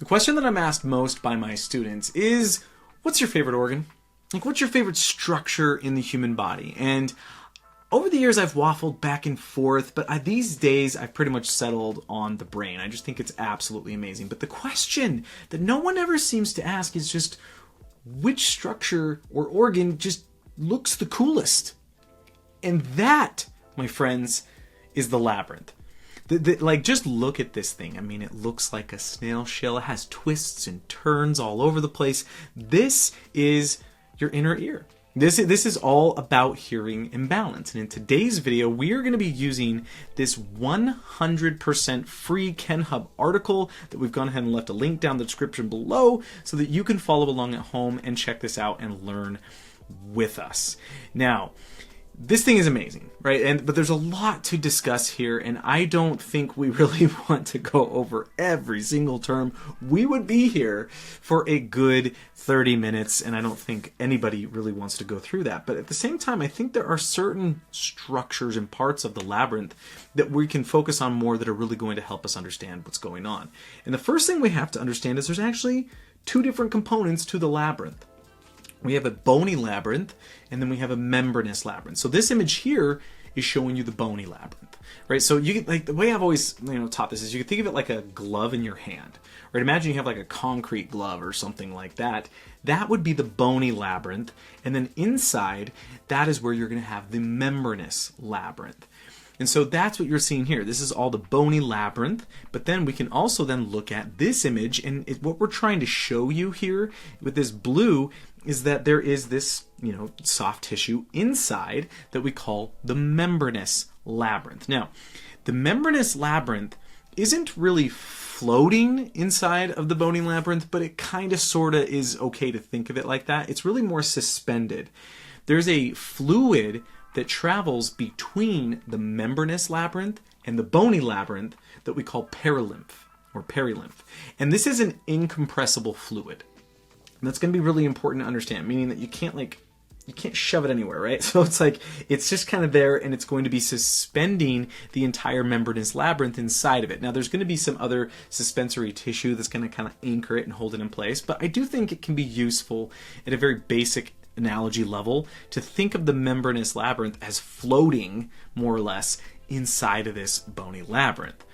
The question that I'm asked most by my students is, what's your favorite organ? Like, what's your favorite structure in the human body? And over the years, I've waffled back and forth, but these days, I've pretty much settled on the brain. I just think it's absolutely amazing. But the question that no one ever seems to ask is just, which structure or organ just looks the coolest? And that, my friends, is the labyrinth. Like, just look at this thing. I mean, it looks like a snail shell. It has twists and turns all over the place. This is your inner ear. This is all about hearing and balance. And in today's video, we are going to be using this 100% free Kenhub article that we've gone ahead and left a link down the description below so that you can follow along at home and check this out and learn with us. Now, this thing is amazing, right? But there's a lot to discuss here, and I don't think we really want to go over every single term. We would be here for a good 30 minutes, and I don't think anybody really wants to go through that. But at the same time, I think there are certain structures and parts of the labyrinth that we can focus on more that are really going to help us understand what's going on. And the first thing we have to understand is there's actually two different components to the labyrinth. We have a bony labyrinth, and then we have a membranous labyrinth. So this image here is showing you the bony labyrinth, right? So you like the way I've always taught this is you can think of it like a glove in your hand, right? Imagine you have like a concrete glove or something like that. That would be the bony labyrinth, and then inside that is where you're going to have the membranous labyrinth. And so that's what you're seeing here. This is all the bony labyrinth, but then we can also then look at this image, and what we're trying to show you here with this blue is that there is this, soft tissue inside that we call the membranous labyrinth. Now, the membranous labyrinth isn't really floating inside of the bony labyrinth, but it kind of sort of is okay to think of it like that. It's really more suspended. There's a fluid that travels between the membranous labyrinth and the bony labyrinth that we call perilymph or perilymph. And this is an incompressible fluid. And that's going to be really important to understand, meaning that you can't shove it anywhere, right? So it's just kind of there, and it's going to be suspending the entire membranous labyrinth inside of it. Now, there's going to be some other suspensory tissue that's going to kind of anchor it and hold it in place, but I do think it can be useful at a very basic analogy level to think of the membranous labyrinth as floating, more or less, inside of this bony labyrinth.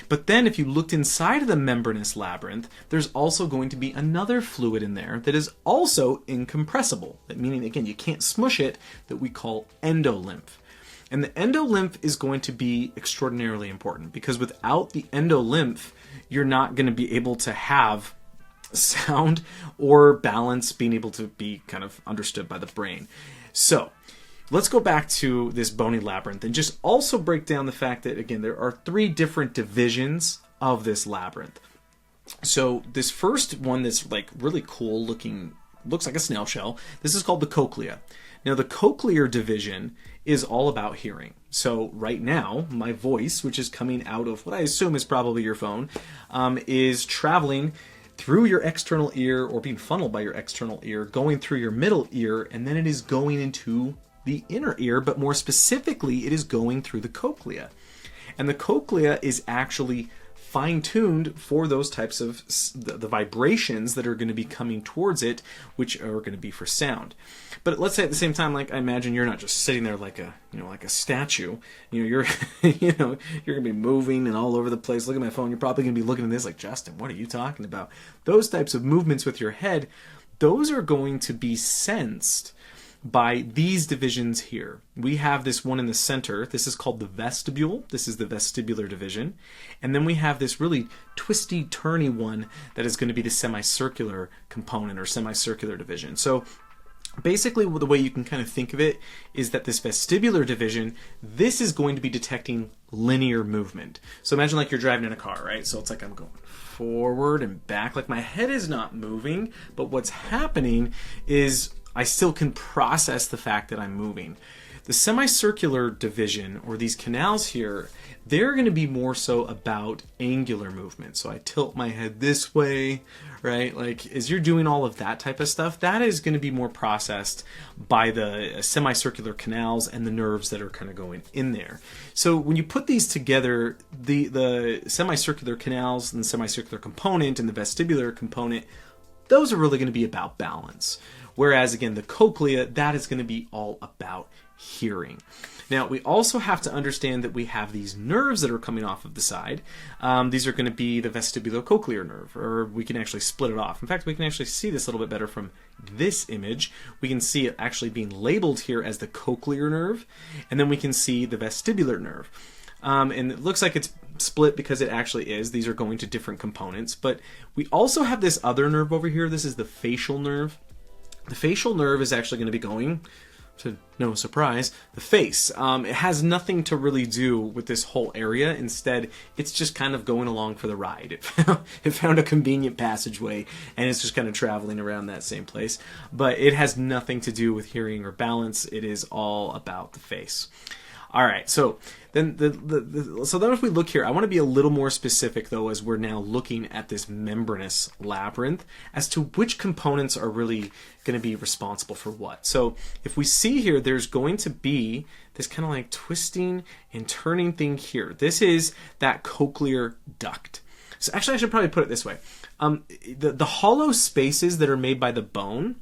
But then if you looked inside of the membranous labyrinth, there's also going to be another fluid in there that is also incompressible, meaning, again, you can't smush it, that we call endolymph. And the endolymph is going to be extraordinarily important because without the endolymph, you're not going to be able to have sound or balance being able to be kind of understood by the brain. So let's go back to this bony labyrinth and just also break down the fact that, again, there are three different divisions of this labyrinth. So this first one that's like really cool looking, looks like a snail shell, this is called the cochlea. Now the cochlear division is all about hearing. So right now, my voice, which is coming out of what I assume is probably your phone, is traveling through your external ear or being funneled by your external ear, going through your middle ear, and then it is going into the inner ear, but more specifically, it is going through the cochlea. And the cochlea is actually fine-tuned for those types of the vibrations that are going to be coming towards it, which are going to be for sound. But let's say at the same time, like, I imagine you're not just sitting there like a statue. You're you're going to be moving and all over the place. Look at my phone. You're probably going to be looking at this like, Justin, what are you talking about? Those types of movements with your head, those are going to be sensed by these divisions here. We have this one in the center. This is called the vestibule. This is the vestibular division. And then we have this really twisty, turny one that is going to be the semicircular component or semicircular division. So basically, the way you can kind of think of it is that this vestibular division, this is going to be detecting linear movement. So imagine like you're driving in a car, right? So it's like I'm going forward and back, like my head is not moving, but what's happening is I still can process the fact that I'm moving. the semicircular division, or these canals here, they're going to be more so about angular movement. So I tilt my head this way, right? Like as you're doing all of that type of stuff, that is going to be more processed by the semicircular canals and the nerves that are kind of going in there. So when you put these together, the semicircular canals and the semicircular component and the vestibular component, those are really going to be about balance. Whereas again, the cochlea, that is going to be all about hearing. Now, we also have to understand that we have these nerves that are coming off of the side. These are going to be the vestibulocochlear nerve, or we can actually split it off. In fact, we can actually see this a little bit better from this image. We can see it actually being labeled here as the cochlear nerve, and then we can see the vestibular nerve. And it looks like it's split because it actually is. These are going to different components. But we also have this other nerve over here. This is the facial nerve. The facial nerve is actually going to be going to, no surprise, the face. It has nothing to really do with this whole area. Instead, it's just kind of going along for the ride. It found a convenient passageway, and it's just kind of traveling around that same place. But it has nothing to do with hearing or balance. It is all about the face. All right, so then so then if we look here, I want to be a little more specific though, as we're now looking at this membranous labyrinth, as to which components are really going to be responsible for what. So if we see here, there's going to be this kind of like twisting and turning thing here. This is that cochlear duct. So actually, I should probably put it this way: the hollow spaces that are made by the bone,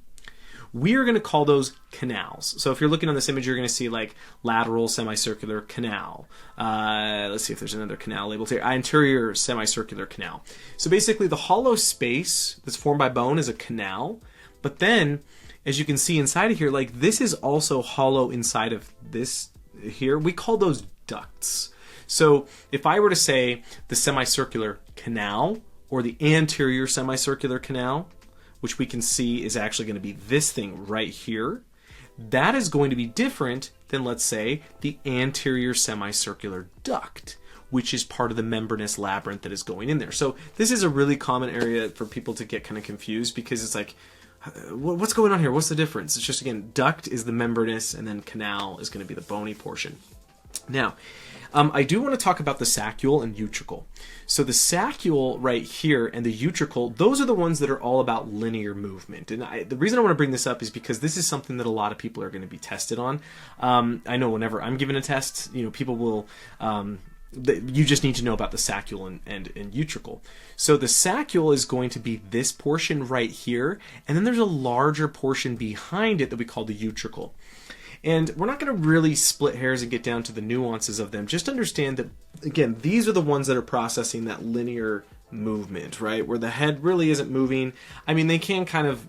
we are going to call those canals. So if you're looking on this image, you're going to see like lateral semicircular canal. Let's see if there's another canal labeled here. Anterior semicircular canal. So basically the hollow space that's formed by bone is a canal. But then, as you can see inside of here, like this is also hollow inside of this here. We call those ducts. So if I were to say the semicircular canal or the anterior semicircular canal, which we can see is actually going to be this thing right here, that is going to be different than, let's say, the anterior semicircular duct, which is part of the membranous labyrinth that is going in there. So this is a really common area for people to get kind of confused, because it's like, what's going on here? What's the difference? It's just, again, duct is the membranous, and then canal is going to be the bony portion. Now, I do want to talk about the saccule and utricle. So the saccule right here and the utricle, those are the ones that are all about linear movement. And the reason I want to bring this up is because this is something that a lot of people are going to be tested on. I know whenever I'm given a test, people will... you just need to know about the saccule and utricle. So the saccule is going to be this portion right here, and then there's a larger portion behind it that we call the utricle. And we're not going to really split hairs and get down to the nuances of them. Just understand that, again, these are the ones that are processing that linear movement, right? Where the head really isn't moving. I mean, they can kind of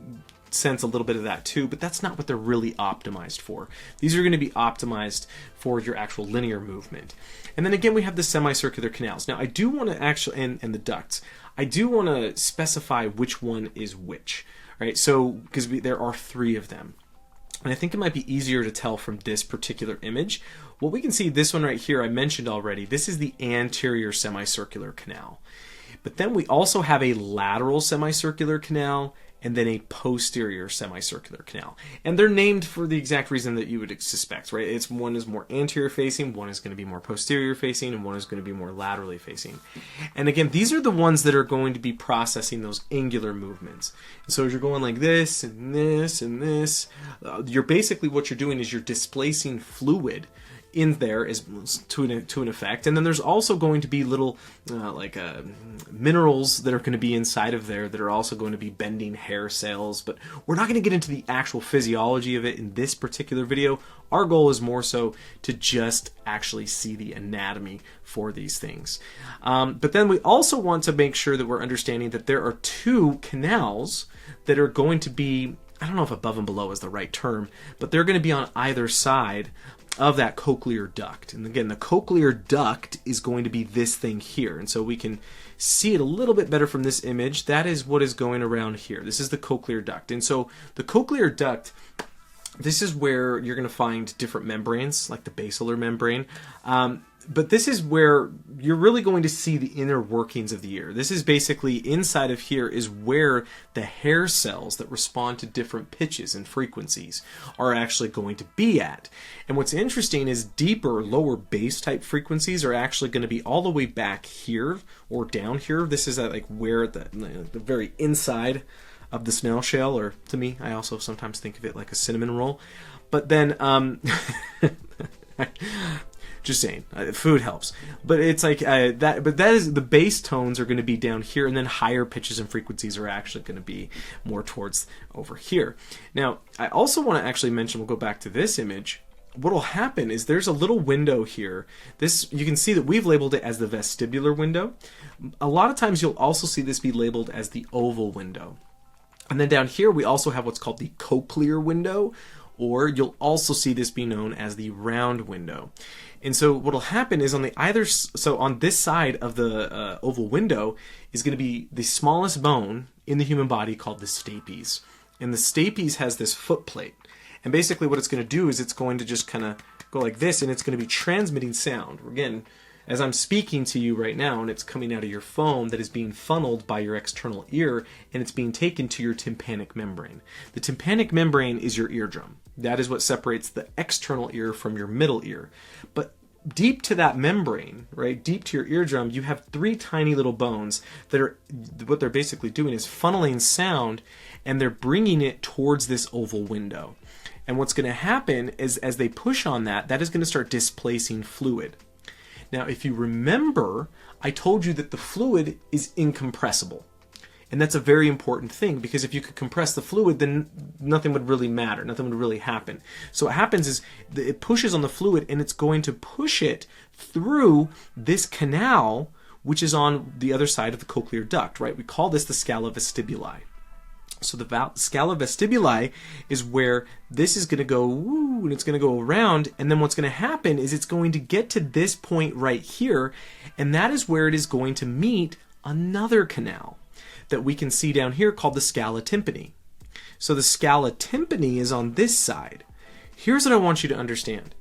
sense a little bit of that too, but that's not what they're really optimized for. These are going to be optimized for your actual linear movement. And then again, we have the semicircular canals. Now, I do want to actually, and the ducts, I do want to specify which one is which, right? So, because there are 3 of them. And I think it might be easier to tell from this particular image. What we can see, this one right here, I mentioned already, this is the anterior semicircular canal. But then we also have a lateral semicircular canal and then a posterior semicircular canal. And they're named for the exact reason that you would suspect, right? It's one is more anterior facing, one is going to be more posterior facing, and one is going to be more laterally facing. And again, these are the ones that are going to be processing those angular movements. And so as you're going like this and this and this, you're basically, what you're doing is you're displacing fluid in there is to an effect. And then there's also going to be little minerals that are going to be inside of there that are also going to be bending hair cells. But we're not going to get into the actual physiology of it in this particular video. Our goal is more so to just actually see the anatomy for these things. But then we also want to make sure that we're understanding that there are 2 canals that are going to be, I don't know if above and below is the right term, but they're going to be on either side of that cochlear duct. And again, the cochlear duct is going to be this thing here. And so we can see it a little bit better from this image. That is what is going around here. This is the cochlear duct. And so the cochlear duct, this is where you're going to find different membranes, like the basilar membrane. But this is where you're really going to see the inner workings of the ear. This is basically inside of here is where the hair cells that respond to different pitches and frequencies are actually going to be at. And what's interesting is deeper, lower bass type frequencies are actually going to be all the way back here or down here. This is at like where the very inside of the snail shell, or to me, I also sometimes think of it like a cinnamon roll. But then, just saying, food helps. But it's like that. But that is the bass tones are going to be down here, and then higher pitches and frequencies are actually going to be more towards over here. Now, I also want to actually mention. We'll go back to this image. What will happen is there's a little window here. This, you can see that we've labeled it as the vestibular window. A lot of times you'll also see this be labeled as the oval window. And then down here we also have what's called the cochlear window, or you'll also see this be known as the round window. And so what will happen is on this side of the oval window is going to be the smallest bone in the human body called the stapes. And the stapes has this foot plate. And basically what it's going to do is it's going to just kind of go like this, and it's going to be transmitting sound. Again, as I'm speaking to you right now and it's coming out of your phone, that is being funneled by your external ear, and it's being taken to your tympanic membrane. The tympanic membrane is your eardrum. That is what separates the external ear from your middle ear. But deep to that membrane, right, deep to your eardrum, you have three tiny little bones that are, what they're basically doing is funneling sound, and they're bringing it towards this oval window. And what's going to happen is as they push on that, that is going to start displacing fluid. Now, if you remember, I told you that the fluid is incompressible. And that's a very important thing, because if you could compress the fluid, then nothing would really matter. Nothing would really happen. So what happens is it pushes on the fluid, and it's going to push it through this canal, which is on the other side of the cochlear duct, right? We call this the scala vestibuli. So the scala vestibuli is where this is going to go, woo, and it's going to go around, and then what's going to happen is it's going to get to this point right here, and that is where it is going to meet another canal that we can see down here called the scala tympani. So the scala tympani is on this side. Here's what I want you to understand.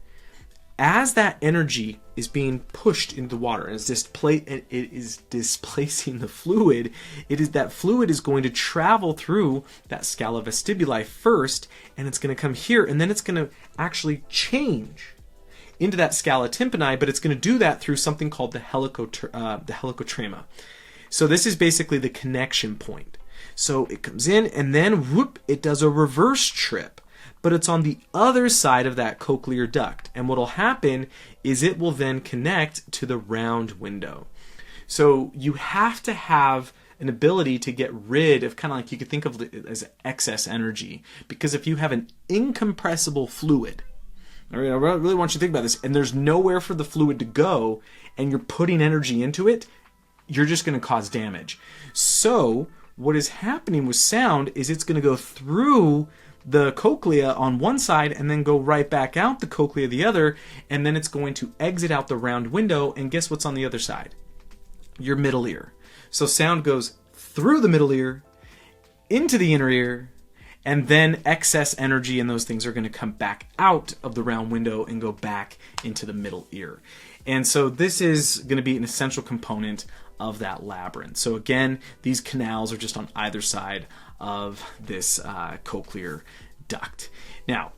As that energy is being pushed into the water and it is displacing the fluid, that fluid is going to travel through that scala vestibuli first, and it's going to come here, and then it's going to actually change into that scala tympani, but it's going to do that through something called the helicotrema. So this is basically the connection point. So it comes in, and then whoop, it does a reverse trip. But it's on the other side of that cochlear duct. And what will happen is it will then connect to the round window. So you have to have an ability to get rid of, kind of like you could think of it as excess energy. Because if you have an incompressible fluid, I really want you to think about this, and there's nowhere for the fluid to go, and you're putting energy into it, you're just going to cause damage. So what is happening with sound is it's going to go through the cochlea on one side and then go right back out the cochlea the other, and then it's going to exit out the round window, and guess what's on the other side? Your middle ear. So sound goes through the middle ear, into the inner ear, and then excess energy and those things are going to come back out of the round window and go back into the middle ear. And so this is going to be an essential component of that labyrinth. So again, these canals are just on either side of this cochlear duct. Now,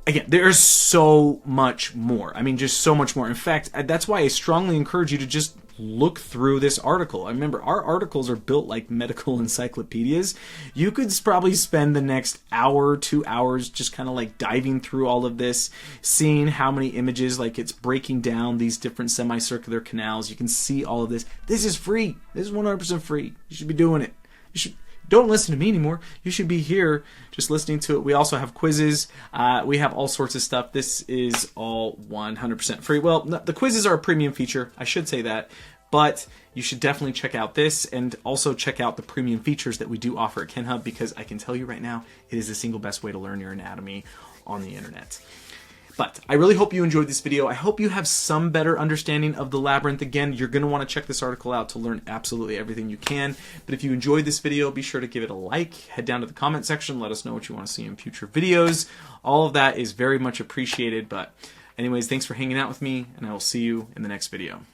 again, there's so much more. I mean, just so much more. In fact, that's why I strongly encourage you to just look through this article. I remember our articles are built like medical encyclopedias. You could probably spend the next hour, 2 hours just kind of like diving through all of this, seeing how many images, like it's breaking down these different semicircular canals. You can see all of this. This is free. This is 100% free. You should be doing it. Don't listen to me anymore. You should be here just listening to it. We also have quizzes. We have all sorts of stuff. This is all 100% free. Well, the quizzes are a premium feature. I should say that. But you should definitely check out this, and also check out the premium features that we do offer at Kenhub, because I can tell you right now, it is the single best way to learn your anatomy on the internet. But I really hope you enjoyed this video. I hope you have some better understanding of the labyrinth. Again, you're going to want to check this article out to learn absolutely everything you can. But if you enjoyed this video, be sure to give it a like. Head down to the comment section. Let us know what you want to see in future videos. All of that is very much appreciated. But Anyways, thanks for hanging out with me, and I will see you in the next video.